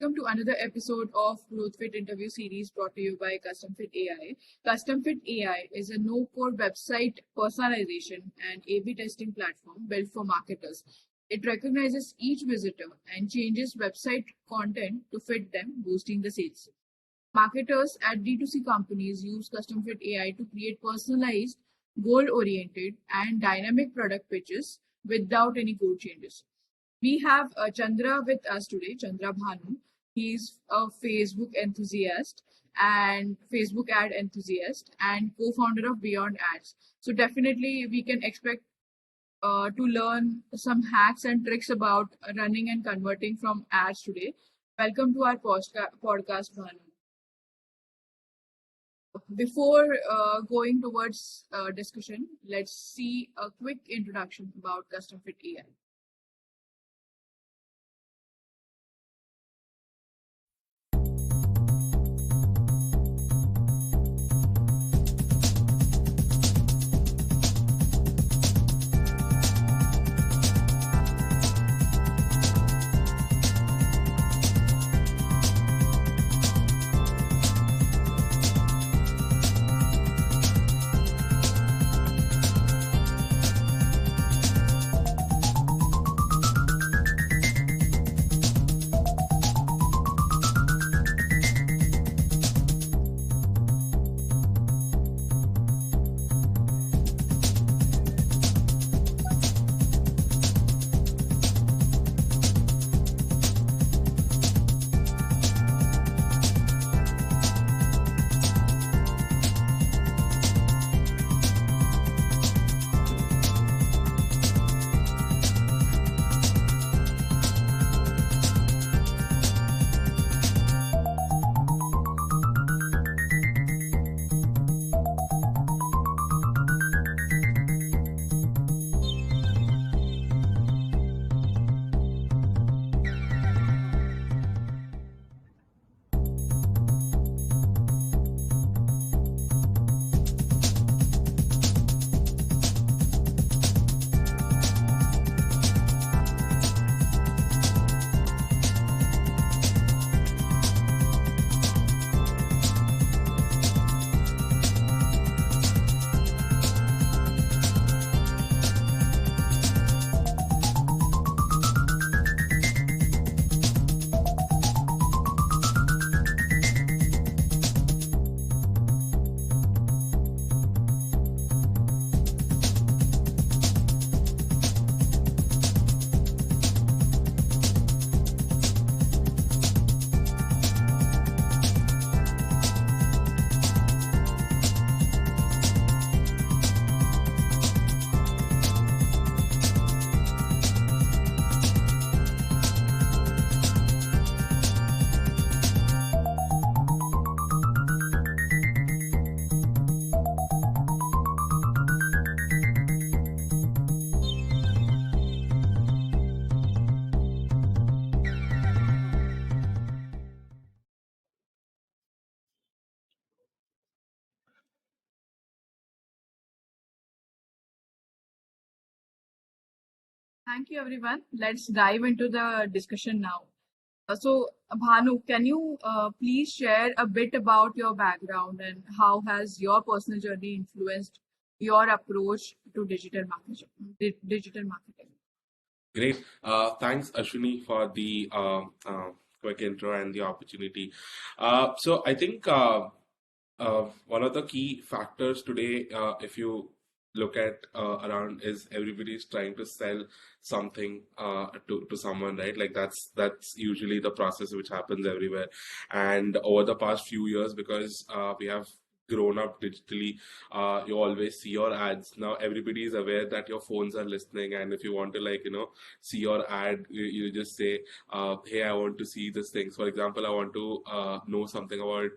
Welcome to another episode of GrowthFit interview series brought to you by CustomFit.ai. CustomFit.ai is a no-code website personalization and A/B testing platform built for marketers. It recognizes each visitor and changes website content to fit them, boosting the sales. Marketers at D2C companies use CustomFit.ai to create personalized, goal-oriented, and dynamic product pitches without any code changes. We have Chandra with us today, Chandra Bhanu. He's a Facebook enthusiast and Facebook ad enthusiast and co-founder of Beyond Ads. So definitely we can expect to learn some hacks and tricks about running and converting from ads today. Welcome to our podcast, Bhanu. Before going towards discussion, let's see a quick introduction about CustomFit AI. Thank you, everyone. Let's dive into the discussion now. So, Bhanu, can you please share a bit about your background and how has your personal journey influenced your approach to digital marketing? Great. Thanks, Ashwini, for the quick intro and the opportunity. So I think one of the key factors today, if you look at around, is everybody's trying to sell something to someone, right? Like that's usually the process which happens everywhere. And over the past few years, because we have grown up digitally, you always see your ads. Now everybody is aware that your phones are listening, and if you want to, like, see your ad, you just say, hey, I want to see this thing. For example, I want to know something about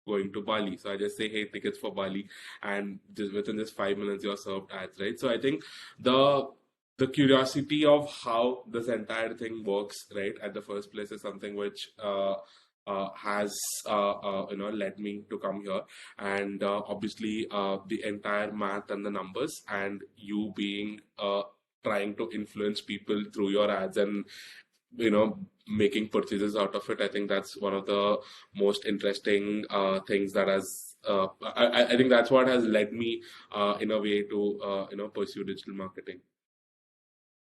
going to Bali. So I just say, hey, tickets for Bali, and just within just 5 minutes you're served ads, right? So I think the curiosity of how this entire thing works, right, at the first place is something which has led me to come here. And obviously the entire math and the numbers, and you being trying to influence people through your ads, and making purchases out of it. I think that's one of the most interesting things that has. I think that's what has led me in a way to pursue digital marketing.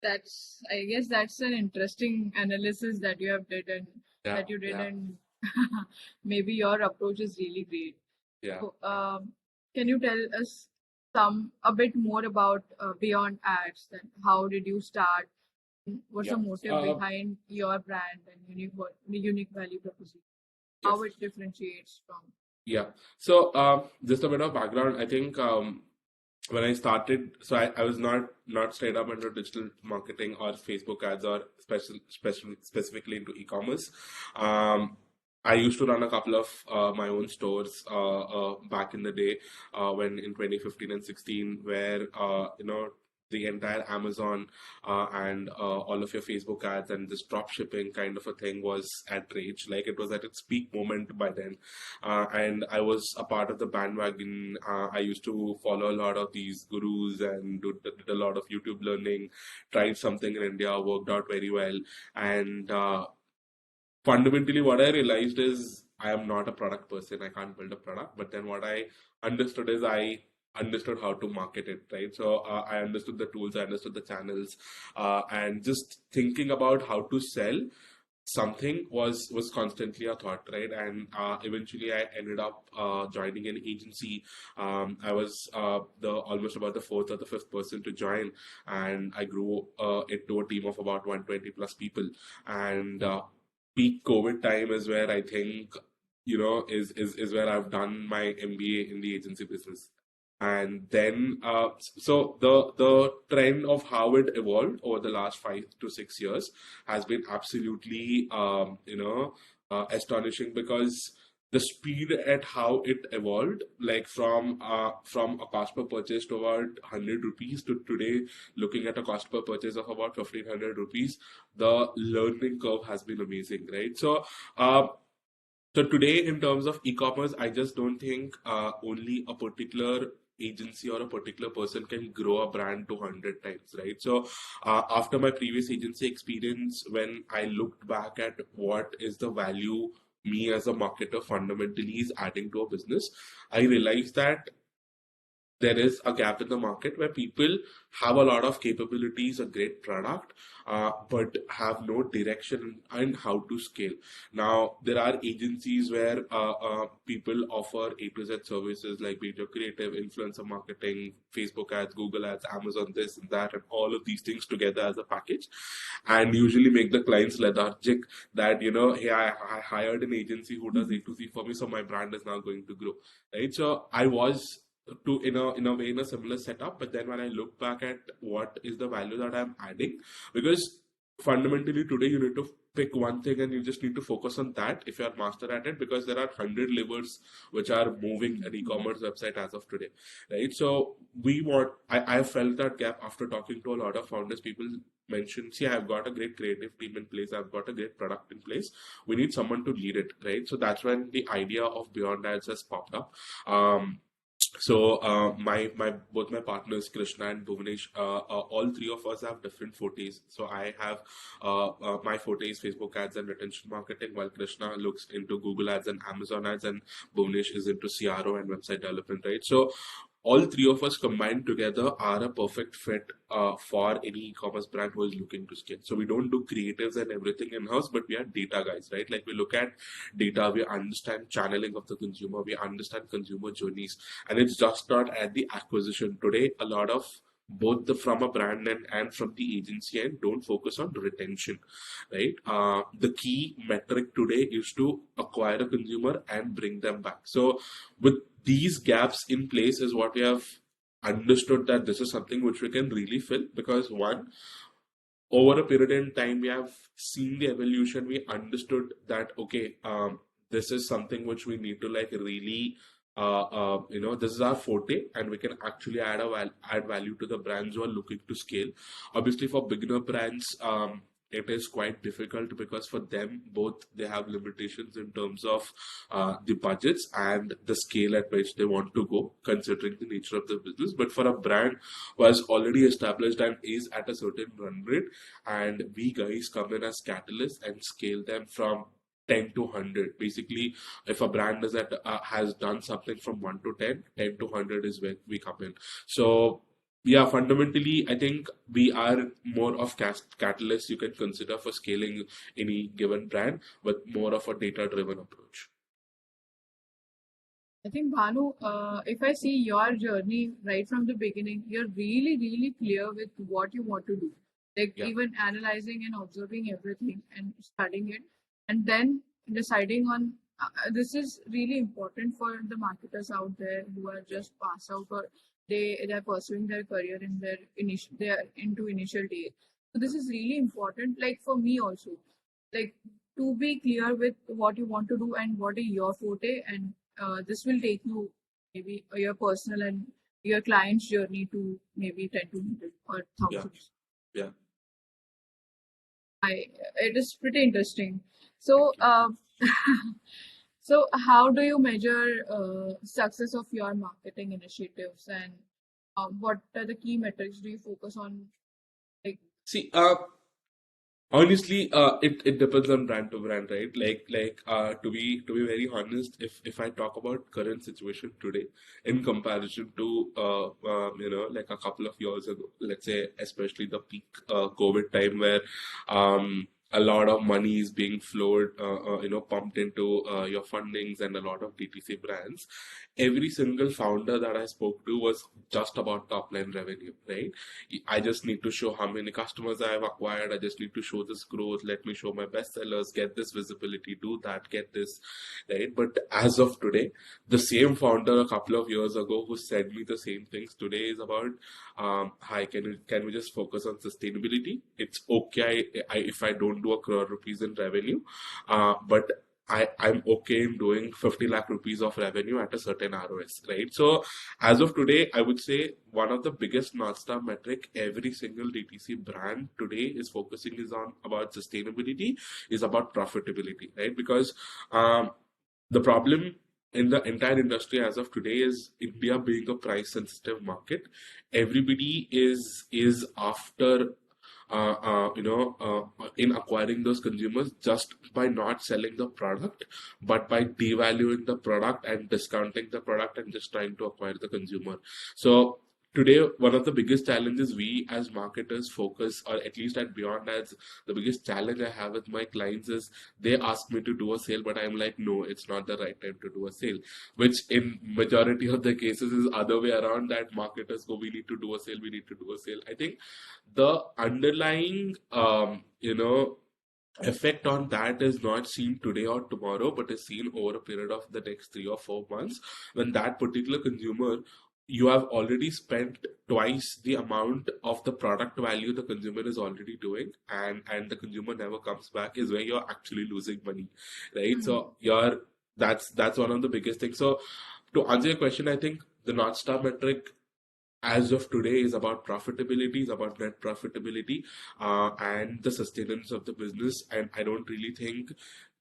I guess that's an interesting analysis that you have did and Yeah, that you did, yeah, and maybe your approach is really great. yeah, So, can you tell us a bit more about Beyond Ads? Then, how did you start? What's yeah. the motive behind your brand and unique value proposition? How Yes. it differentiates from? Yeah. So, just a bit of background. I think when I started, so I was not straight up into digital marketing or Facebook ads or specifically into e-commerce. Um, I used to run a couple of my own stores back in the day when in 2015 and 16, where the entire Amazon and all of your Facebook ads and this drop shipping kind of a thing was at rage. Like it was at its peak moment by then, and I was a part of the bandwagon. I used to follow a lot of these gurus and did a lot of YouTube learning. Tried something in India, worked out very well, and fundamentally, what I realized is I am not a product person. I can't build a product. But then what I understood is I understood how to market it, right? So I understood the tools, I understood the channels, and just thinking about how to sell something was constantly a thought, right? And eventually I ended up joining an agency. I was the almost about the fourth or the fifth person to join, and I grew it to a team of about 120 plus people. And peak COVID time is where I think is where I've done my MBA in the agency business. And then, so the trend of how it evolved over the last 5 to 6 years has been absolutely, astonishing, because the speed at how it evolved, like from a cost per purchase to about 100 rupees to today, looking at a cost per purchase of about 1,500 rupees, the learning curve has been amazing, right? So today, in terms of e-commerce, I just don't think only a particular agency or a particular person can grow a brand to 100 times, right? So after my previous agency experience, when I looked back at what is the value me as a marketer fundamentally is adding to a business, I realized that there is a gap in the market where people have a lot of capabilities, a great product, but have no direction on how to scale. Now, there are agencies where people offer A to Z services like video creative, influencer marketing, Facebook ads, Google ads, Amazon this and that, and all of these things together as a package, and usually make the clients lethargic that, hey, I hired an agency who does A to Z for me, so my brand is now going to grow, right? So I was to in a way in a similar setup, but then when I look back at what is the value that I'm adding, because fundamentally today you need to pick one thing and you just need to focus on that if you're master at it, because there are 100 levers which are moving an e-commerce website as of today, right? So I felt that gap after talking to a lot of founders. People mention, see, I've got a great creative team in place, I've got a great product in place, we need someone to lead it, right? So that's when the idea of Beyond Ads has popped up. So my both my partners Krishna and Bhuvnesh, all three of us have different fortes. So I have my forte is Facebook ads and retention marketing, while Krishna looks into Google ads and Amazon ads, and Bhuvnesh is into CRO and website development, right? So all three of us combined together are a perfect fit for any e-commerce brand who is looking to scale. So we don't do creatives and everything in-house, but we are data guys, right? Like we look at data, we understand channeling of the consumer, we understand consumer journeys, and it's just not at the acquisition. Today, a lot of both the from a brand end and from the agency end don't focus on retention, right? The key metric today is to acquire a consumer and bring them back. So with these gaps in place is what we have understood that this is something which we can really fill, because one, over a period in time we have seen the evolution. We understood that okay, this is something which we need to like really this is our forte, and we can actually add value to the brands who are looking to scale. Obviously for beginner brands, it is quite difficult because for them, both they have limitations in terms of the budgets and the scale at which they want to go, considering the nature of the business. But for a brand who has already established and is at a certain run rate, and we guys come in as catalysts and scale them from 10 to 100. Basically, if a brand is has done something from 1 to 10, 10 to 100 is where we come in. So yeah, fundamentally, I think we are more of catalysts you can consider for scaling any given brand, with more of a data-driven approach. I think Bhanu, if I see your journey right from the beginning, you're really, really clear with what you want to do. Like Yeah, even analyzing and observing everything and studying it, and then deciding on. This is really important for the marketers out there who are just pass out or they're pursuing their career in their initial they are into initial days. So this is really important. Like for me also, like to be clear with what you want to do and what is your forte, and this will take you maybe your personal and your client's journey to maybe 10 to 100 or yeah, thousands. yeah. It is pretty interesting. So, Thank you. so how do you measure success of your marketing initiatives, and what are the key metrics do you focus on? Like, See, honestly, it depends on brand to brand, right? To be very honest, if I talk about current situation today in comparison to like a couple of years ago, let's say especially the peak COVID time where a lot of money is being flowed, pumped into your fundings and a lot of DTC brands. Every single founder that I spoke to was just about top line revenue, right? I just need to show how many customers I have acquired. I just need to show this growth. Let me show my bestsellers, get this visibility, do that, get this, right? But as of today, the same founder a couple of years ago who said me the same things today is about, hi, can we just focus on sustainability? It's okay if I don't do 1 crore rupees in revenue, but I'm okay in doing 50 lakh rupees of revenue at a certain ROS, right? So as of today, I would say one of the biggest North Star metric every single DTC brand today is focusing is on about sustainability, is about profitability, right? Because the problem in the entire industry as of today is India being a price sensitive market. Everybody is after in acquiring those consumers just by not selling the product, but by devaluing the product and discounting the product and just trying to acquire the consumer. So today, one of the biggest challenges we as marketers focus, or at least at Beyond Ads, the biggest challenge I have with my clients is they ask me to do a sale, but I'm like, no, it's not the right time to do a sale. Which in majority of the cases is other way around, that marketers go, we need to do a sale, we need to do a sale. I think the underlying effect on that is not seen today or tomorrow, but is seen over a period of the next 3 or 4 months, when that particular consumer, you have already spent twice the amount of the product value the consumer is already doing, and the consumer never comes back, is where you're actually losing money, right? hmm, So that's one of the biggest things. So to answer your question, I think the North Star metric as of today is about profitability, is about net profitability, and the sustenance of the business. And I don't really think,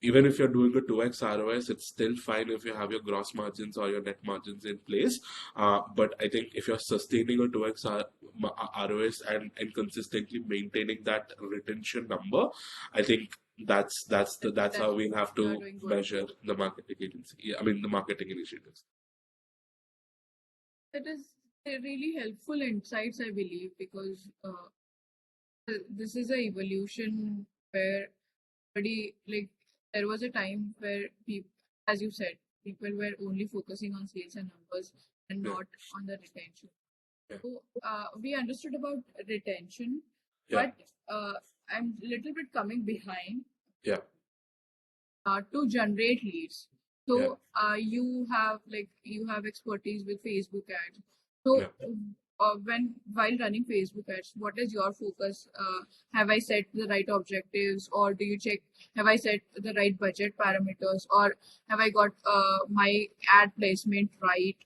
even if you're doing a 2x ROS, it's still fine if you have your gross margins or your net margins in place. But I think if you're sustaining a 2x ROS and consistently maintaining that retention number, I think that's how we have you are to doing good. measure the marketing agency. Yeah, I mean the marketing initiatives. That is a really helpful insights, I believe, because this is a evolution where like there was a time where people, as you said, people were only focusing on sales and numbers and Yeah, not on the retention. yeah, So we understood about retention, yeah, but I'm a little bit coming behind yeah, to generate leads. yeah, So you have expertise with Facebook ads. yeah. So when while running Facebook ads, what is your focus? Have I set the right objectives, or do you check? Have I set the right budget parameters, or have I got my ad placement right?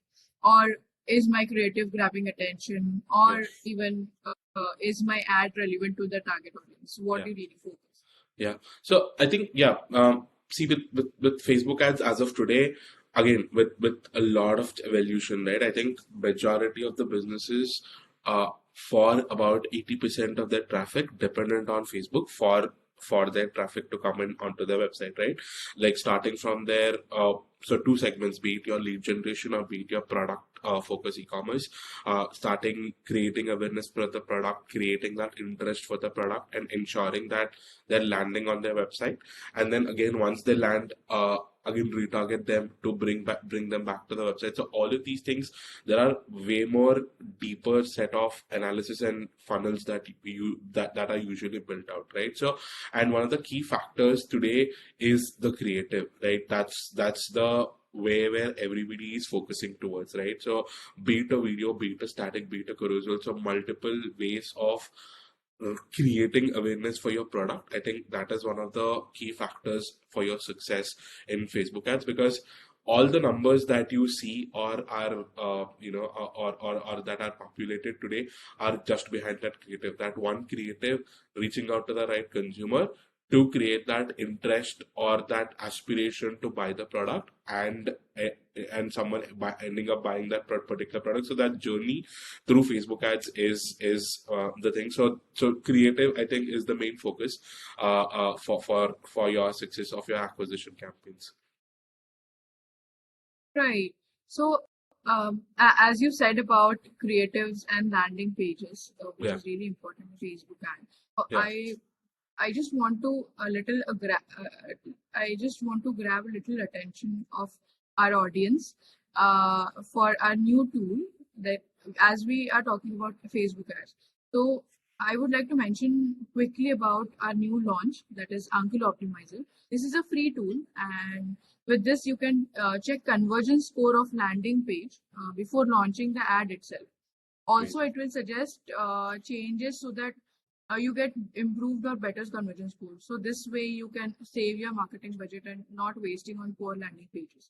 Or is my creative grabbing attention, or Yes. even is my ad relevant to the target audience? What Yeah. do you really focus? Yeah. So I think, yeah, see, with Facebook ads as of today, again, with a lot of evolution, right? I think majority of the businesses, for about 80% of their traffic dependent on Facebook for their traffic to come in onto their website, right? Like starting from their, so two segments, be it your lead generation or be it your product focus e-commerce, starting creating awareness for the product, creating that interest for the product, and ensuring that they're landing on their website. And then again, once they land, again retarget them to bring them back to the website. So all of these things, there are way more deeper set of analysis and funnels that are usually built out, right? So, and one of the key factors today is the creative, right? That's the way where everybody is focusing towards, right? So be it a video, be it a static, be it a carousel, so multiple ways of creating awareness for your product. I think that is one of the key factors for your success in Facebook ads, because all the numbers that you see or are or that are populated today are just behind that creative, that one creative reaching out to the right consumer to create that interest or that aspiration to buy the product, and someone ending up buying that particular product. So that journey through Facebook ads is the thing. So creative, I think, is the main focus for your success of your acquisition campaigns. Right. So, as you said about creatives and landing pages, which Yeah, is really important in Facebook ad, yeah, I just want to a little I just want to grab a little attention of our audience for our new tool, that as we are talking about Facebook ads. So I would like to mention quickly about our new launch, that is Uncle Optimizer. This is a free tool, and with this you can check conversion score of landing page before launching the ad itself. great. Also, it will suggest changes so that you get improved or better conversion score. So this way you can save your marketing budget and not wasting on poor landing pages.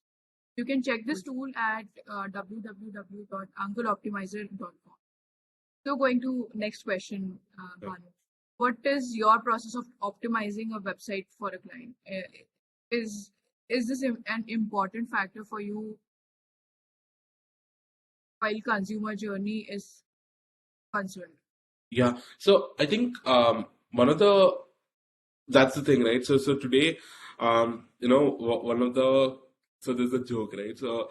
You can check this tool at www.uncleoptimizer.com. So going to next question, Yeah. Bhanu. What is your process of optimizing a website for a client? Is is this an important factor for you while consumer journey is concerned? Yeah. So I think one of the that's the thing, right? So today, one of the, so there's a joke, right? So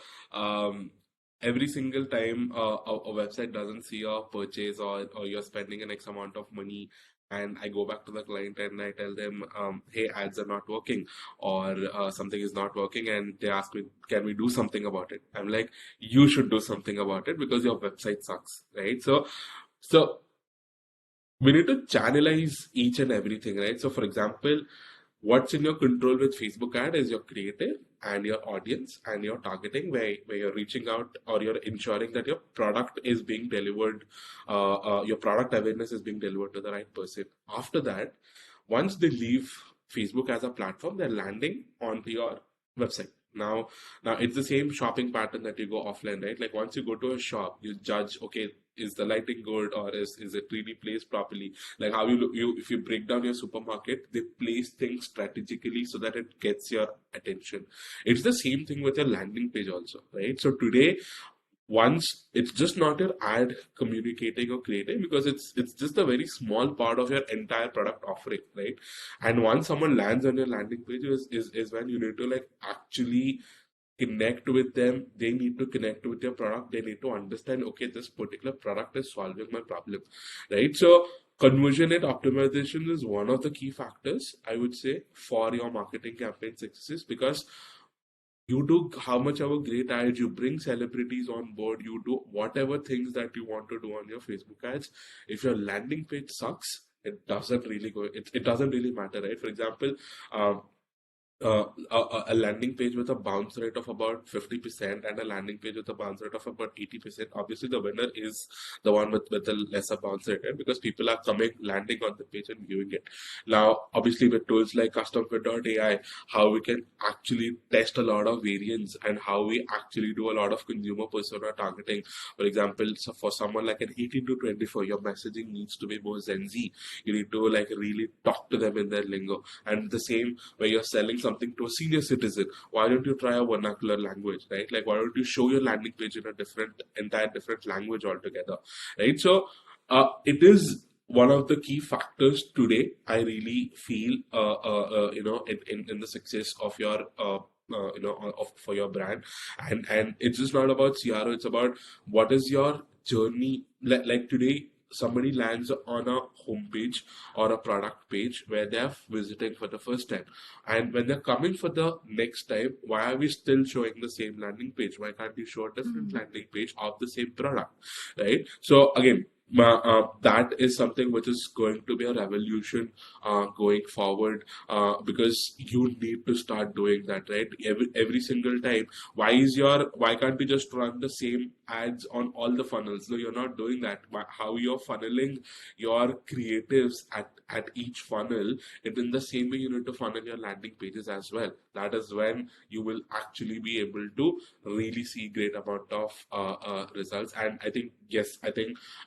every single time a website doesn't see your purchase, or you're spending an X amount of money, and I go back to the client and I tell them, hey, ads are not working, or something is not working, and they ask me, can we do something about it? I'm like, you should do something about it because your website sucks, right? So we need to channelize each and everything, right? So, for example, what's in your control with Facebook ad is your creative and your audience and your targeting, where you're reaching out or you're ensuring that your product is being delivered, your product awareness is being delivered to the right person. After that, once they leave Facebook as a platform, they're landing onto your website. Now it's the same shopping pattern that you go offline, right? Like once you go to a shop, you judge, okay, is the lighting good, or is it really placed properly? Like how you look, if you break down your supermarket, they place things strategically so that it gets your attention. It's the same thing with your landing page also, right? So today, once it's just not your ad communicating or creating, because it's just a very small part of your entire product offering, right? And once someone lands on your landing page is when you need to like actually connect with them. They need to connect with your product. They need to understand, okay, this particular product is solving my problem, right? So conversion rate optimization is one of the key factors, I would say, for your marketing campaign success, because you do how much of a great ads, you bring celebrities on board, you do whatever things that you want to do on your Facebook ads. If your landing page sucks, it doesn't really matter, right? For example, um, a landing page with a bounce rate of about 50% and a landing page with a bounce rate of about 80%, obviously the winner is the one with the lesser bounce rate, right? Because people are coming, landing on the page and viewing it. Now, obviously, with tools like CustomFit.ai, how we can actually test a lot of variants and how we actually do a lot of consumer persona targeting. For example, so for someone like an 18 to 24, your messaging needs to be more Gen Z. You need to like really talk to them in their lingo. And the same where you're selling something to a senior citizen, why don't you try a vernacular language, right? Like, why don't you show your landing page in a entire different language altogether, right? So, it is one of the key factors today. I really feel, in the success of your. For your brand, and it's just not about CRO. It's about what is your journey like today. Somebody lands on a homepage or a product page where they're visiting for the first time. And when they're coming for the next time, why are we still showing the same landing page? Why can't we show a different landing page of the same product, right? So again, that is something which is going to be a revolution going forward, because you need to start doing that, right? Every single time. Why can't we just run the same ads on all the funnels? No, you're not doing that. How you're funneling your creatives at each funnel, and in the same way you need to funnel your landing pages as well. That is when you will actually be able to really see great amount of results. And I think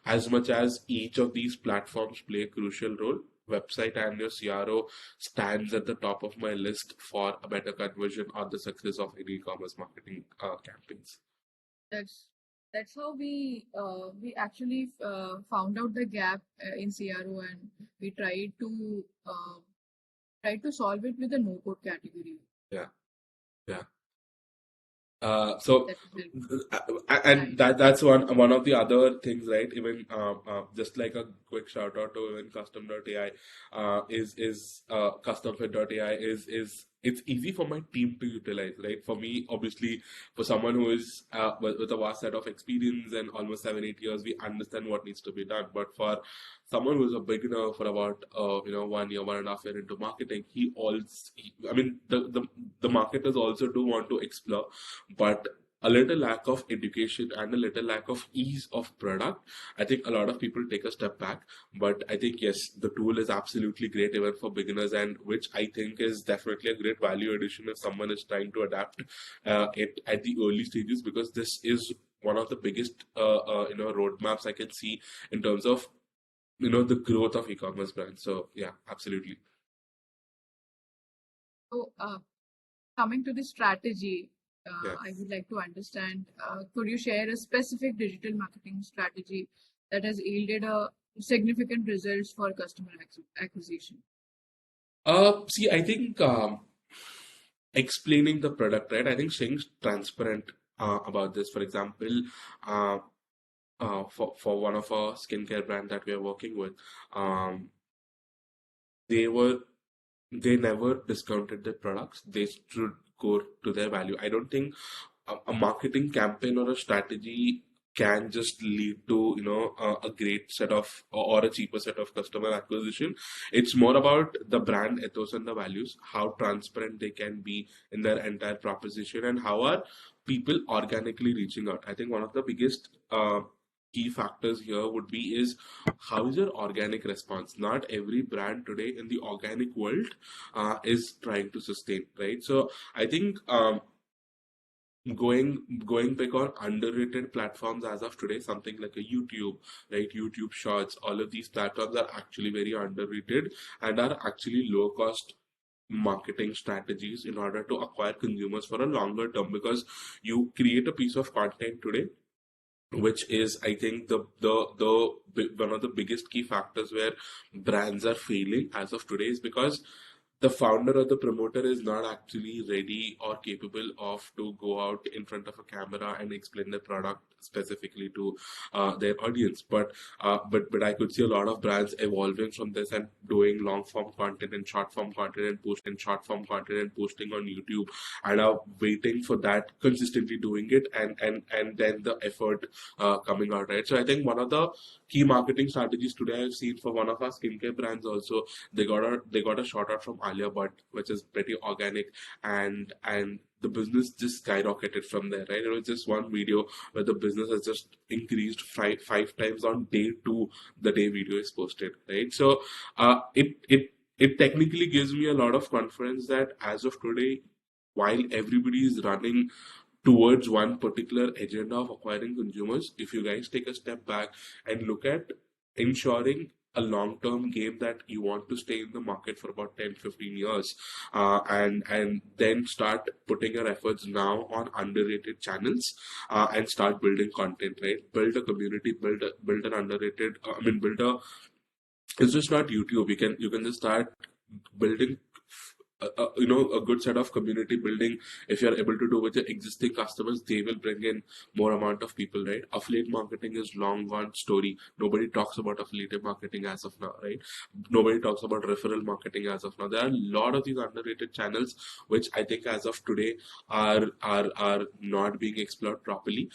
as much as each of these platforms play a crucial role, website and your CRO stands at the top of my list for a better conversion or the success of any e-commerce marketing campaigns. That's how we actually found out the gap in CRO, and we tried to solve it with the no code category. Yeah, yeah. So, That is and that's one of the other things, right? Even just like a quick shout out to even Custom.ai, is CustomFit.ai is it's easy for my team to utilize, right? For me, obviously, for someone who is with a vast set of experience and almost 7-8 years, we understand what needs to be done. But for someone who's a beginner for about 1 year, 1.5 year into marketing, I mean, the marketers also do want to explore, but a little lack of education and a little lack of ease of product, I think a lot of people take a step back. But I think, yes, the tool is absolutely great even for beginners, and which I think is definitely a great value addition if someone is trying to adapt it at the early stages, because this is one of the biggest roadmaps I can see in terms of the growth of e-commerce brands. So yeah, absolutely. So, coming to the strategy, Yeah. I would like to understand, could you share a specific digital marketing strategy that has yielded a significant results for customer acquisition? See, I think explaining the product, right? I think staying transparent about this. For example, uh, for one of our skincare brand that we are working with, um, they were they never discounted their products. They stood core to their value. I don't think a marketing campaign or a strategy can just lead to a great set of or a cheaper set of customer acquisition. It's more about the brand ethos and the values, how transparent they can be in their entire proposition, and how are people organically reaching out. I think one of the biggest key factors here would be is how is your organic response. Not every brand today in the organic world is trying to sustain, right? So I think going big on underrated platforms as of today, something like a YouTube, right? YouTube Shorts, all of these platforms are actually very underrated and are actually low cost marketing strategies in order to acquire consumers for a longer term, because you create a piece of content today, which is, I think, the one of the biggest key factors where brands are failing as of today, is because the founder or the promoter is not actually ready or capable of to go out in front of a camera and explain the product specifically to their audience. But I could see a lot of brands evolving from this and doing long form content and short form content and posting on YouTube, and are waiting for that, consistently doing it, and then the effort coming out, right? So I think one of the key marketing strategies today I've seen for one of our skincare brands also, they got a shout out from Alia Bhatt, which is pretty organic, and the business just skyrocketed from there, right? It was just one video where the business has just increased five times on day two, the day video is posted, right? So it technically gives me a lot of confidence that as of today, while everybody is running towards one particular agenda of acquiring consumers, if you guys take a step back and look at ensuring a long-term game that you want to stay in the market for about 10-15 years, and then start putting your efforts now on underrated channels, and start building content, right? Build a community, build an underrated, build a, it's just not YouTube. You can just start building a good set of community building. If you're able to do with your existing customers, they will bring in more amount of people, right? Affiliate marketing is long gone story. Nobody talks about affiliate marketing as of now, right? Nobody talks about referral marketing as of now. There are a lot of these underrated channels which I think as of today are not being explored properly.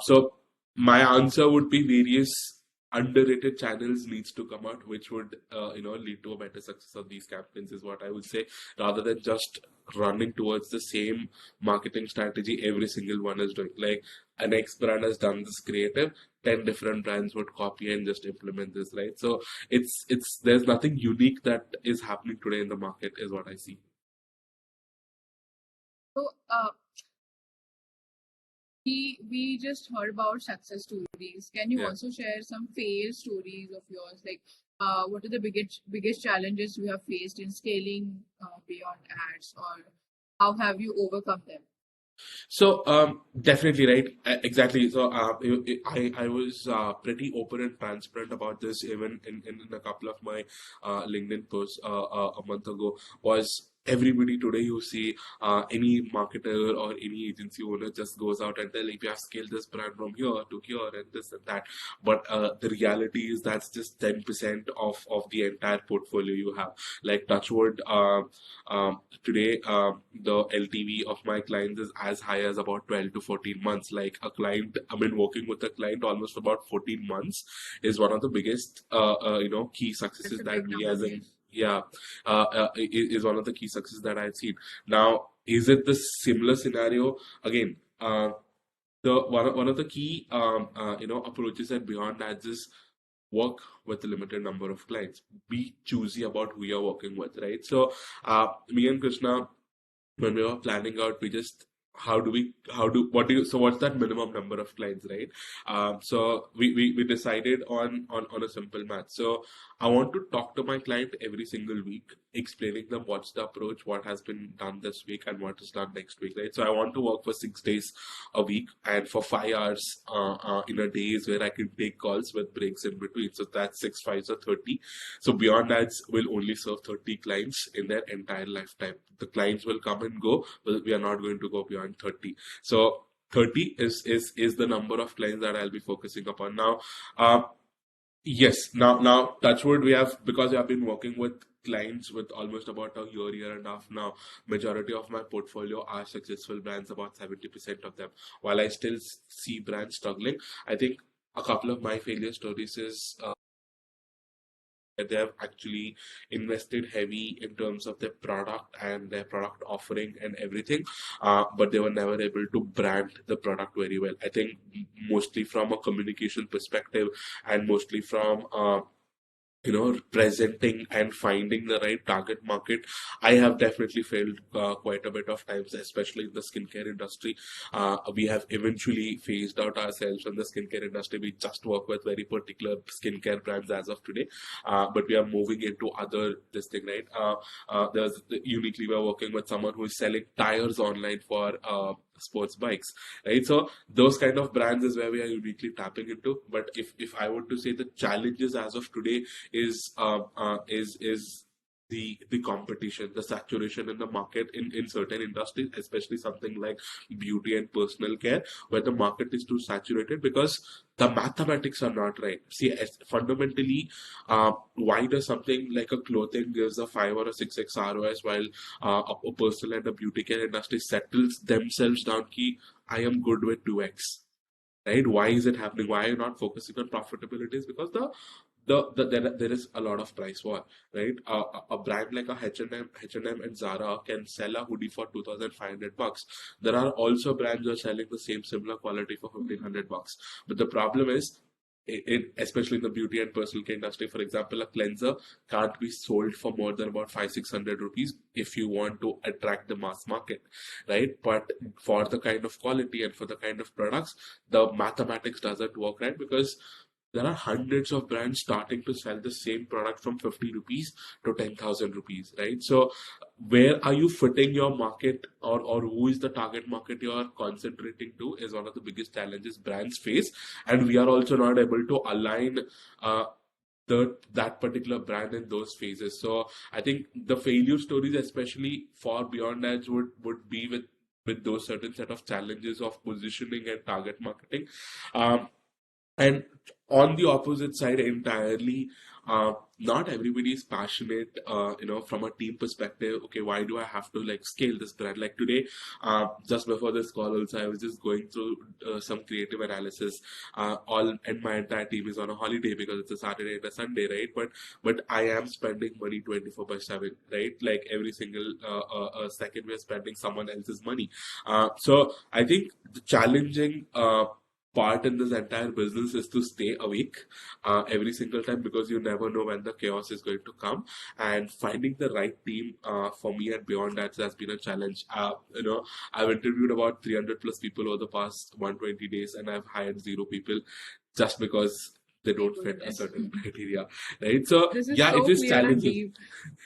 So my answer would be various underrated channels needs to come out, which would lead to a better success of these campaigns, is what I would say, rather than just running towards the same marketing strategy every single one is doing. Like an X brand has done this creative, 10 different brands would copy and just implement this, right? So it's there's nothing unique that is happening today in the market, is what I see. So, we just heard about success stories. Can you Yeah. also share some fail stories of yours? Like, what are the biggest challenges you have faced in scaling beyond ads, or how have you overcome them? So definitely right. Exactly. So I was pretty open and transparent about this even in a couple of my LinkedIn posts a month ago. Was everybody today, you see any marketer or any agency owner just goes out and tell, if you have scaled this brand from here to here and this and that, but the reality is that's just 10% of the entire portfolio you have. Like touchwood, today the LTV of my clients is as high as about 12 to 14 months. Like a client, I mean, working with a client almost about 14 months is one of the biggest key That's successes a that big we number, as in, yes. yeah, is one of the key successes that I've seen. Now, is it the similar scenario again? The one of the key approaches that beyond ads is work with a limited number of clients. Be choosy about who you're working with, right? So me and Krishna, when we were planning out, we just, what's that minimum number of clients, right? So we decided on a simple math. So I want to talk to my client every single week, explaining them what's the approach, what has been done this week, and what is done next week, right? So I want to work for 6 days a week, and for 5 hours in a day is where I can take calls with breaks in between. So that's 6 5s or 30. So beyond ads will only serve 30 clients in their entire lifetime. The clients will come and go, but we are not going to go beyond 30. So 30 is the number of clients that I'll be focusing upon. Now, yes, now touchwood, we have, because we have been working with clients with almost about a year and a half now, majority of my portfolio are successful brands, about 70% of them. While I still see brands struggling, I think a couple of my failure stories is that they have actually invested heavy in terms of their product and their product offering and everything, but they were never able to brand the product very well. I think mostly from a communication perspective, and mostly from presenting and finding the right target market, I have definitely failed quite a bit of times, especially in the skincare industry. We have eventually phased out ourselves from the skincare industry. We just work with very particular skincare brands as of today, but we are moving into other this thing, right? Uniquely, we are working with someone who is selling tires online for sports bikes, right? So those kind of brands is where we are uniquely tapping into. But if I were to say the challenges as of today is the competition, the saturation in the market in certain industries, especially something like beauty and personal care, where the market is too saturated because the mathematics are not right. See, fundamentally, why does something like a clothing gives a 5 or a 6x ROS while a personal and a beauty care industry settles themselves down key, I am good with 2x, right? Why is it happening? Why are you not focusing on profitability? Is because there is a lot of price war, right? A brand like a H&M and Zara can sell a hoodie for $2,500. There are also brands who are selling the same similar quality for $1,500. But the problem is, especially in the beauty and personal care industry, for example, a cleanser can't be sold for more than about 500-600 rupees if you want to attract the mass market, right? But for the kind of quality and for the kind of products, the mathematics doesn't work, right? Because there are hundreds of brands starting to sell the same product from 50 rupees to 10,000 rupees, right? So where are you fitting your market, or who is the target market you are concentrating to, is one of the biggest challenges brands face. And we are also not able to align uh, that particular brand in those phases. So I think the failure stories, especially for Beyond Edge, would be with those certain set of challenges of positioning and target marketing. And on the opposite side entirely, not everybody is passionate, from a team perspective. Okay, why do I have to like scale this brand? Like today, just before this call also, I was just going through some creative analysis. And my entire team is on a holiday because it's a Saturday and a Sunday, right? But I am spending money 24/7, right? Like every single second we're spending someone else's money. So I think the challenging part in this entire business is to stay awake every single time, because you never know when the chaos is going to come. And finding the right team, for me and Beyond that, has been a challenge. I've interviewed about 300 plus people over the past 120 days, and I've hired zero people just because they don't fit a certain criteria, right? So This is yeah, so it is clear and challenging. deep.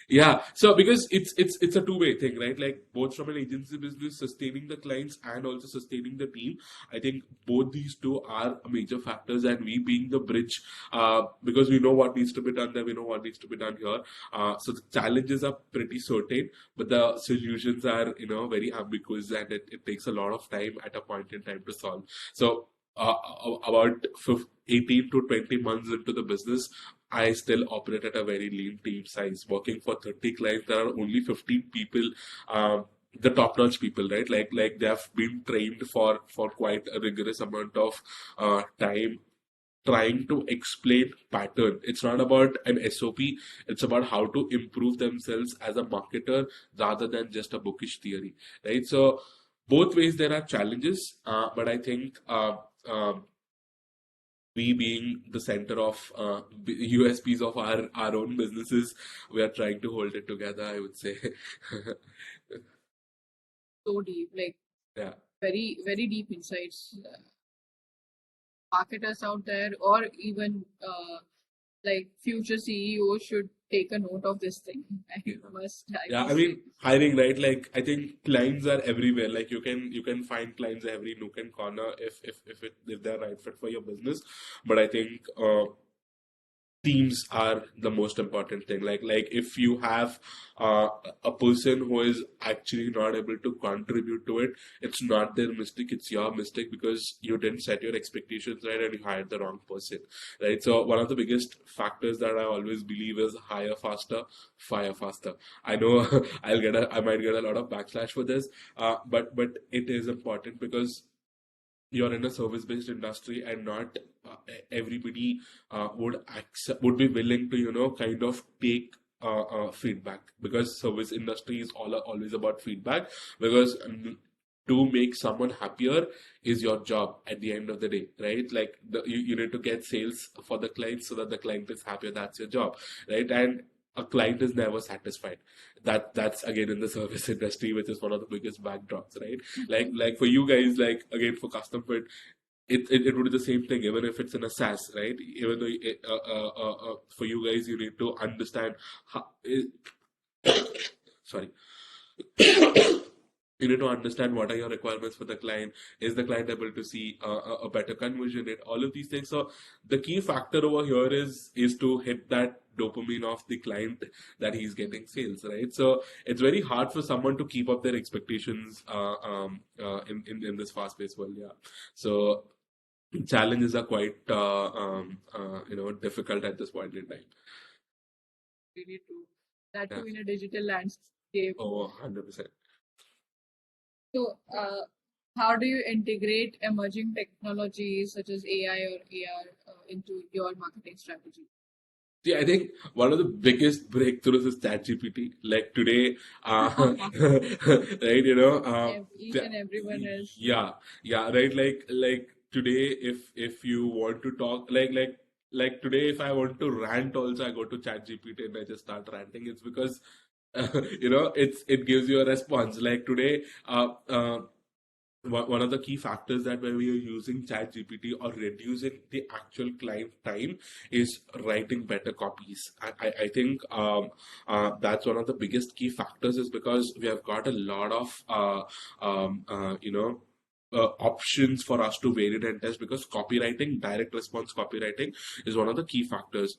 Yeah, so because it's a two-way thing, right? Like both from an agency business, sustaining the clients and also sustaining the team. I think both these two are major factors, and we being the bridge, because we know what needs to be done there, we know what needs to be done here. So the challenges are pretty certain, but the solutions are very ambiguous, and it takes a lot of time at a point in time to solve. So about 18 to 20 months into the business, I still operate at a very lean team size. Working for 30 clients, there are only 15 people, the top-notch people, right? Like they have been trained for quite a rigorous amount of time, trying to explain pattern. It's not about an SOP. It's about how to improve themselves as a marketer rather than just a bookish theory, right? So both ways there are challenges, but I think. We being the center of USPs of our own businesses, we are trying to hold it together, I would say. So deep, like Yeah. very, very deep insights. Marketers out there, or even like future CEOs, should take a note of this thing. I Yeah, I must say. mean, hiring, right? Like, I think clients are everywhere. Like, you can find clients every nook and corner if they're right fit for your business. But I think teams are the most important thing. Like if you have uh, a person who is actually not able to contribute to it, it's not their mistake, it's your mistake, because you didn't set your expectations right and you hired the wrong person, right? So one of the biggest factors that I always believe is hire faster, fire faster. I know I might get a lot of backlash for this, but it is important, because you're in a service-based industry, and not everybody would be willing to kind of take feedback, because service industry is always about feedback, because to make someone happier is your job at the end of the day, right? Like you need to get sales for the client so that the client is happier. That's your job, right? And a client is never satisfied. That's again in the service industry, which is one of the biggest backdrops, right? Like for you guys, like again for CustomFit, it would be the same thing, even if it's in a SaaS, right? Even though for you guys, you need to understand how, sorry, You need to understand what are your requirements for the client. Is the client able to see a better conversion rate? All of these things. So the key factor over here is to hit that dopamine of the client that he's getting sales, right? So it's very hard for someone to keep up their expectations in this fast-paced world. Yeah. So challenges are quite difficult at this point in time. Really true. That Yeah. too in a digital landscape. Oh, 100%. So, how do you integrate emerging technologies such as AI or AR into your marketing strategy? See, I think one of the biggest breakthroughs is ChatGPT. Like today, right? Each and everyone is. Yeah, yeah, right. Like today, if you want to talk, like today, if I want to rant, also I go to ChatGPT and I just start ranting. It's because it gives you a response. Like today, one of the key factors that when we are using chat gpt or reducing the actual client time is writing better copies. I think that's one of the biggest key factors, is because we have got a lot of options for us to vary and test, because copywriting, direct response copywriting, is one of the key factors.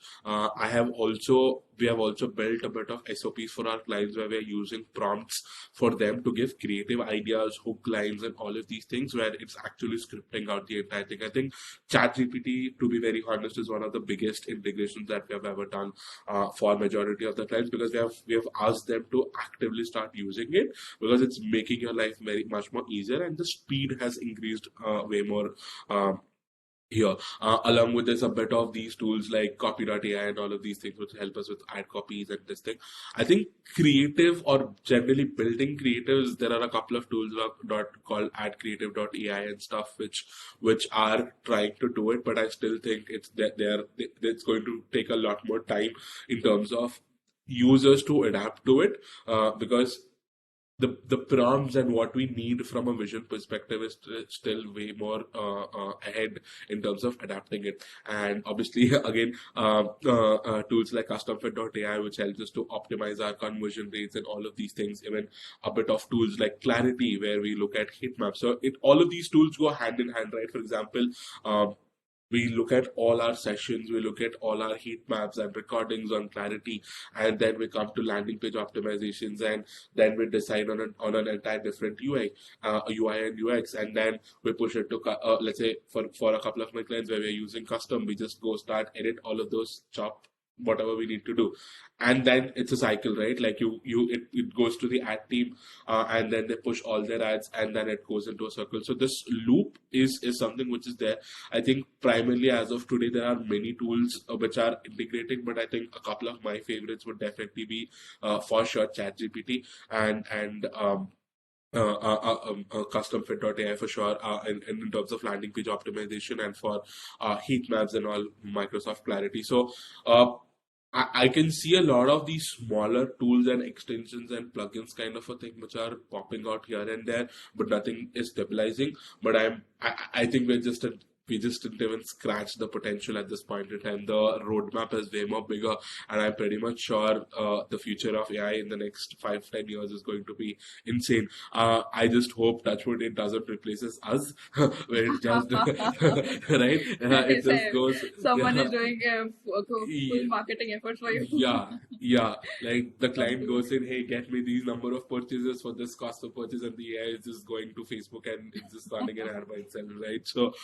We have also built a bit of SOPs for our clients where we are using prompts for them to give creative ideas, hook lines, and all of these things, where it's actually scripting out the entire thing. I think ChatGPT, to be very honest, is one of the biggest integrations that we have ever done for majority of the clients, because we have asked them to actively start using it, because it's making your life very much more easier, and the speed has increased way more. Here, along with this, a bit of these tools like Copy.ai and all of these things, which help us with ad copies and this thing. I think creative, or generally building creatives, there are a couple of tools called AdCreative.ai and stuff, which are trying to do it, but I still think it's going to take a lot more time in terms of users to adapt to it, because the prompts and what we need from a vision perspective is still way more ahead in terms of adapting it. And obviously, again, tools like CustomFit.ai, which helps us to optimize our conversion rates and all of these things. Even a bit of tools like Clarity, where we look at heat maps. So all of these tools go hand in hand, right? For example, we look at all our sessions, we look at all our heat maps and recordings on Clarity, and then we come to landing page optimizations, and then we decide on an entire different UI and UX, and then we push it to, let's say, for a couple of my clients where we're using custom, we just go start, edit all of those, chop whatever we need to do, and then it's a cycle, right? Like it goes to the ad team, and then they push all their ads, and then it goes into a circle. So this loop is something which is there. I think primarily as of today, there are many tools which are integrating, but I think a couple of my favorites would definitely be, for sure, ChatGPT and CustomFit.ai for sure, in terms of landing page optimization, and for heat maps and all, Microsoft Clarity. So I can see a lot of these smaller tools and extensions and plugins kind of a thing which are popping out here and there, but nothing is stabilizing. But I think we just didn't even scratch the potential at this point in time. The roadmap is way more bigger, and I'm pretty much sure the future of AI in the next 5-10 years is going to be insane. I just hope, touchwood, it doesn't replaces us, where it just right. It just goes. Someone Yeah, is doing a full marketing effort for you. yeah, yeah. Like the client goes in, hey, get me these number of purchases for this cost of purchase, and the AI is just going to Facebook and it's just running an ad by itself, right? So,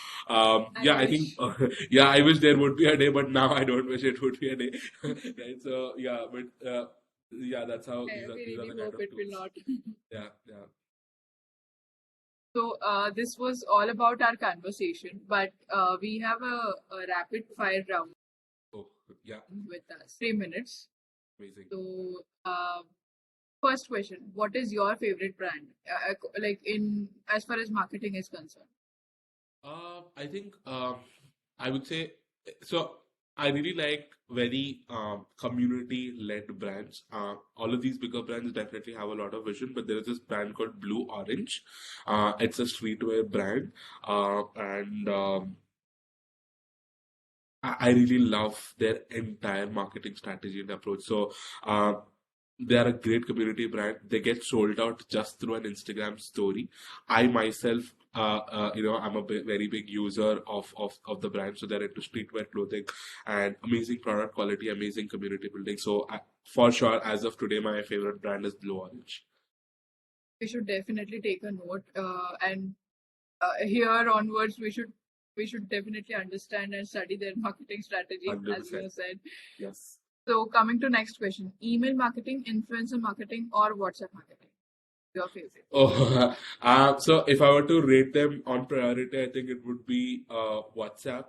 yeah, I think, Wish. yeah, I wish there would be a day, but now I don't wish it would be a day, right? So, yeah, but yeah, that's how We these are really the kind hope of it will tools. not. Yeah, yeah. So this was all about our conversation, but we have a rapid fire round Oh, yeah, with us. 3 minutes. amazing. So first question: what is your favorite brand? Like in as far as marketing is concerned. I think I would say so. I really like very community-led brands. All of these bigger brands definitely have a lot of vision, but there is this brand called Blue Orange. It's a streetwear brand, and I really love their entire marketing strategy and approach. So, they are a great community brand. They get sold out just through an Instagram story. I myself, I'm a very big user of the brand. So they're into streetwear clothing and amazing product quality, amazing community building. So for sure, as of today, my favorite brand is Blue Orange. We should definitely take a note, and here onwards, we should definitely understand and study their marketing strategy, as you 100%. have said. Yes. So coming to next question: email marketing, influencer marketing, or WhatsApp marketing? Your favorite? Oh, so if I were to rate them on priority, I think it would be WhatsApp,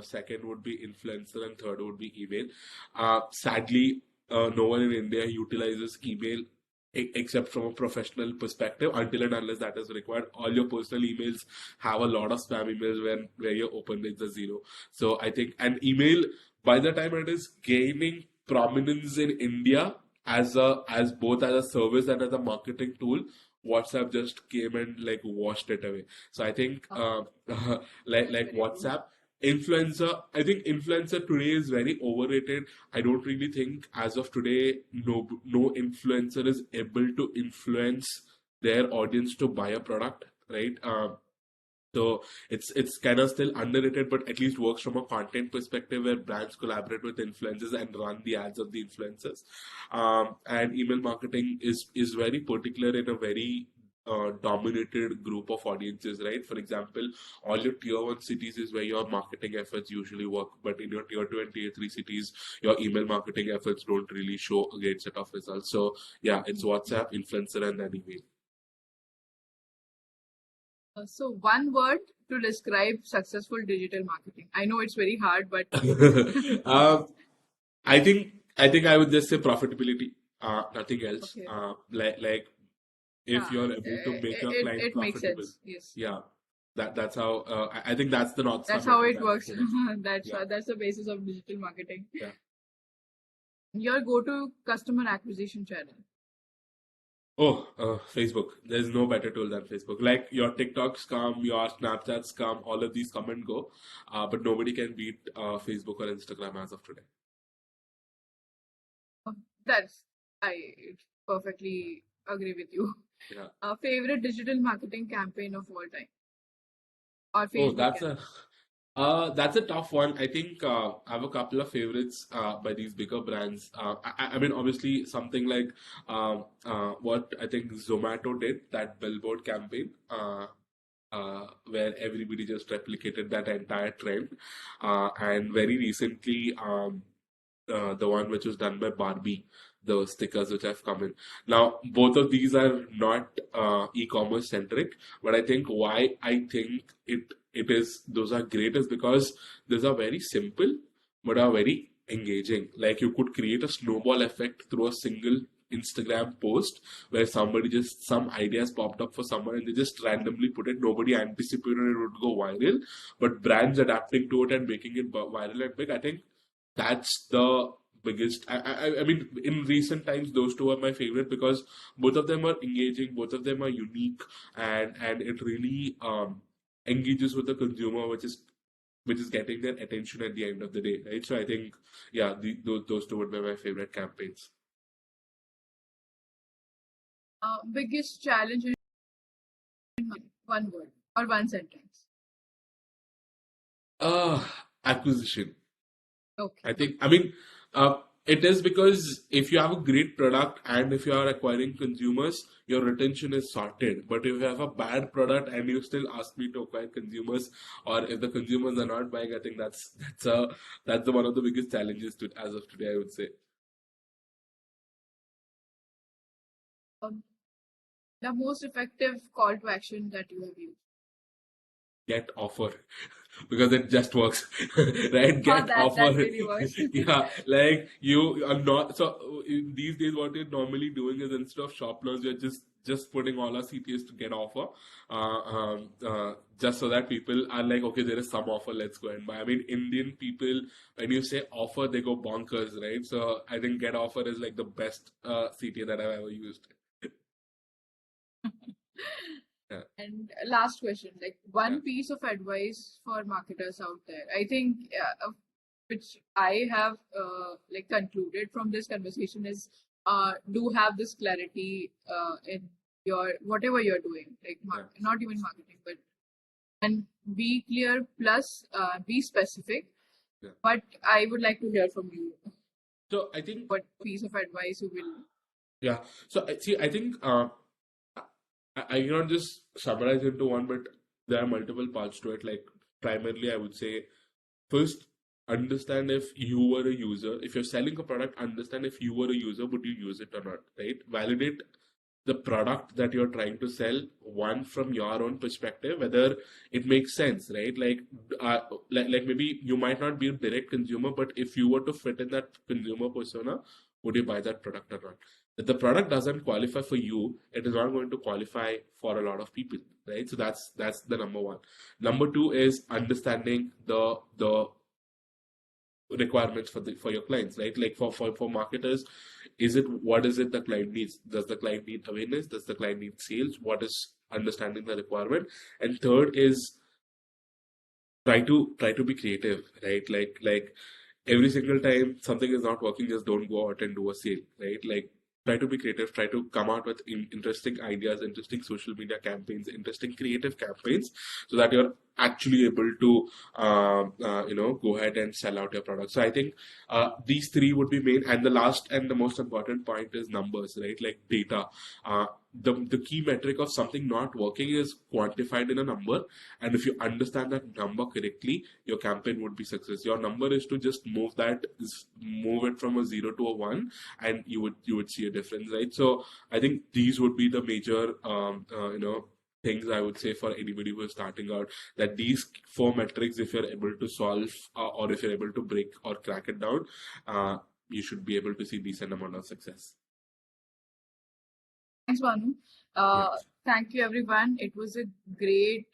second would be influencer, and third would be email. Sadly, no one in India utilizes email except from a professional perspective until and unless that is required. All your personal emails have a lot of spam emails where your open rates are zero. So I think an email, by the time it is gaining prominence in India as both as a service and as a marketing tool, WhatsApp just came and like washed it away. So I think like WhatsApp. Influencer, I think influencer today is very overrated. I don't really think as of today, no influencer is able to influence their audience to buy a product, right? So it's kind of still underrated, but at least works from a content perspective where brands collaborate with influencers and run the ads of the influencers. And email marketing is very particular in a very dominated group of audiences, right? For example, all your tier one cities is where your marketing efforts usually work, but in your tier two and tier three cities, your email marketing efforts don't really show a great set of results. So yeah, it's WhatsApp, influencer, and then email. So one word to describe successful digital marketing. I know it's very hard, but um, I think I would just say profitability, nothing else. okay. Like if Yeah, you're able to make your client it makes profitable, sense. Yes, yeah, that's how I think that's the North Star that's how metric it as of works. today. That's Yeah, that's the basis of digital marketing. yeah. Your go-to customer acquisition channel. Oh, Facebook. There's no better tool than Facebook. Like your TikToks come, your Snapchats come, all of these come and go, but nobody can beat Facebook or Instagram as of today. That's I perfectly agree with you. Yeah. Favorite digital marketing campaign of all time, or Oh, Facebook campaign. that's a tough one. I think I have a couple of favorites by these bigger brands. I mean, obviously, something like what I think Zomato did, that billboard campaign, where everybody just replicated that entire trend. And very recently, the one which was done by Barbie, the stickers which have come in. Now, both of these are not e-commerce centric, but I think why I think it is those are great is because those are very simple but are very engaging. Like you could create a snowball effect through a single Instagram post where somebody just some ideas popped up for someone and they just randomly put it. Nobody anticipated it would go viral, but brands adapting to it and making it viral and big. I think that's the biggest. I mean, in recent times, those two are my favorite because both of them are engaging, both of them are unique, and it really engages with the consumer, which is getting their attention at the end of the day, right? So I think, yeah, those two would be my favorite campaigns. Biggest challenge in one word or one sentence. Uh, Acquisition. Okay. I mean, it is because if you have a great product and if you are acquiring consumers, your retention is sorted. But if you have a bad product and you still ask me to acquire consumers, or if the consumers are not buying, I think that's one of the biggest challenges to as of today, I would say. Um, the most effective call to action that you have used. Get offer because it just works, right? Get That offer. really works. Yeah, like you are not so these days what you're normally doing is instead of shop launch you're just putting all our CPAs to get offer, just so that people are like, okay, there is some offer, let's go and buy. I mean, Indian people, when you say offer, they go bonkers, right? So I think get offer is like the best CTA that I've ever used. Yeah, And last question, like yeah. one piece of advice for marketers out there. I think which I have like concluded from this conversation is do have this clarity in your whatever you're doing, like not even marketing, but and be clear plus be specific. Yeah. But I would like to hear from you. So I think what piece of advice you will. Yeah. So I think I cannot just summarize into one, but there are multiple parts to it. Like primarily, I would say first understand if you were a user. If you're selling a product, understand if you were a user, would you use it or not, right? Validate the product that you're trying to sell, one from your own perspective, whether it makes sense, right? Like maybe you might not be a direct consumer, but if you were to fit in that consumer persona, would you buy that product or not? If the product doesn't qualify for you, it is not going to qualify for a lot of people, right? So that's the number one. Number two is understanding the requirements for your clients, right? Like for marketers, what is it the client needs? Does the client need awareness? Does the client need sales? What is understanding the requirement? And third is try to be creative, right? Like every single time something is not working, just don't go out and do a sale, right? Like try to be creative, try to come out with interesting ideas, interesting social media campaigns, interesting creative campaigns, so that you're actually able to go ahead and sell out your product. So I think these three would be main, and the last and the most important point is numbers, right? Like data. The key metric of something not working is quantified in a number, and if you understand that number correctly, your campaign would be success. Your number is to just move it from a 0 to a 1, and you would see a difference, right? So I think these would be the major things I would say for anybody who is starting out, that these four metrics, if you're able to solve or if you're able to break or crack it down, you should be able to see decent amount of success. Thanks, Bhanu. Thank you, everyone. It was really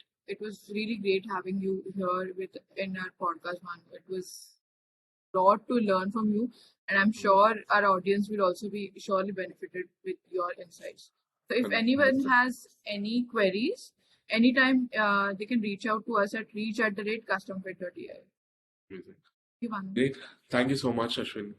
great having you here in our podcast, Bhanu. It was a lot to learn from you, and I'm sure our audience will also be surely benefited with your insights. So if anyone has any queries, anytime they can reach out to us at reach@customfit.ai. Great. Thank you so much, Ashwin.